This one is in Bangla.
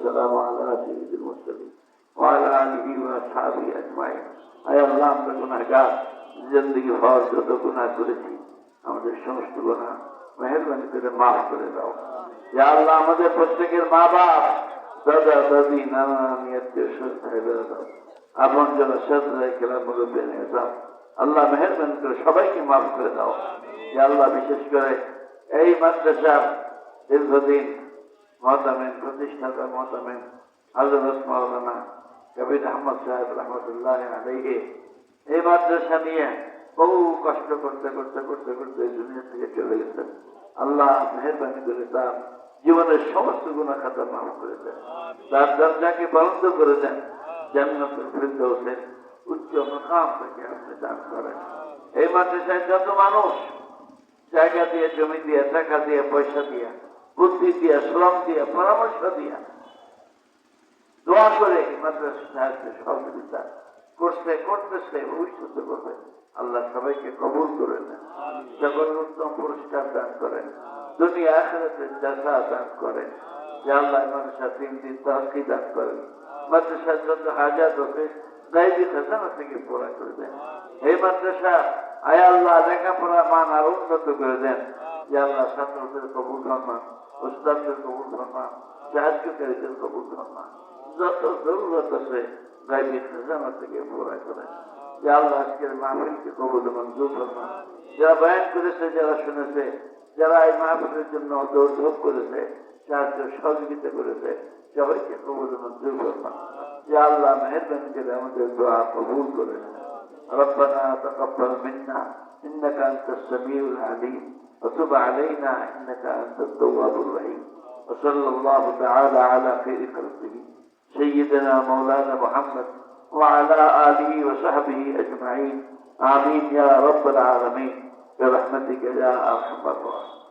والسلام على سيد المرسلين وعلى آله وأصحابه أجمعين أي الله আমরা গুনাহগার জিন্দেগি ভর যত গুনাহ করেছি আমাদের সমস্ত গুনাহ মেহেরবানি করে মাফ করে দাও ইয়া আল্লাহ আমাদের প্রত্যেকের মা বাপ দাদা দাদি নানা নানি আত্মীয় স্বজন ভাই বোনেরা আপন যারা সাথে খেলা মুরব্বী নিজাম আল্লাহ মেহেরবানি করে সবাইকে মাফ করে দাও ইয়া আল্লাহ বিশেষ করে এই মাদ্রাসার দীর্ঘদিন মহতামিন প্রতিষ্ঠাতা মহতামিন হযরত মাওলানা কবির আহমদ সাহেব রহমতুল্লাহ আলাইহি এই মাদ্রাসা নিয়ে বহু কষ্ট করতে করতে করতে করতে এই দুনিয়া থেকে চলে গেছেন আল্লাহ মেহেরবানি করে তার জীবনের সমস্ত গুনাহ খাতা মাফ করে দেন তার দরজাকে বন্ধ করে দেন জান্নাতুল ফিরদাউসে উচ্চ মাকাম থেকে আপনি দান করেন এই মাদ্রাসায় যত মানুষ জায়গা দিয়ে জমি দিয়ে টাকা দিয়ে পয়সা দিয়ে বুদ্ধি দিয়ে শ্রম দিয়ে পরামর্শ দিয়ে দোয়া করে মাদ্রাসা সাহায্য সহযোগিতা করছে করতেছে ভবিষ্যতে করবে আল্লাহ সবাইকে কবুল করে নেন সকল উত্তম পুরস্কার দান করেন দুনিয়া আখিরাতে জাযা দান করেন যে আল্লাহ মাদ্রাসা 3 দিন তারক্কি দান করেন মাদ্রাসার যত হাজাত আছে গায়বী খাজানা থেকে পুরা করে দেন এই মাদ্রাসা আয় আল্লাহ লেখাপড়া মান আর উন্নত করে দেন যে আল্লাহ ছাত্রদের কবুল ফরমান উস্তাদদের কবুল ফরমান সাহায্যকারীদের কবুল ফরমান যত জরুরত আছে গায়বী খাজানা থেকে পুরা করেন যে আল্লাহ আজকের মাহফিলকে কবুল মঞ্জুর ফরমান যারা বয়ান করেছে যারা শুনেছে যারা এই মাহফিলের জন্য দৌড় করেছে সাহায্য সহযোগিতা করেছে সবাইকে কবুল মঞ্জুর ফরমান যে আল্লাহ মেহেরবানি করে আমাদের দোয়া কবুল করে নেন ربنا تقبل منا إنك أنت السميع العليم وتب علينا إنك أنت التواب الرحيم وصلى الله تعالى على خير خلقه سيدنا مولانا محمد وعلى آله وصحبه أجمعين آمين يا رب العالمين برحمتك يا أرحم الراحمين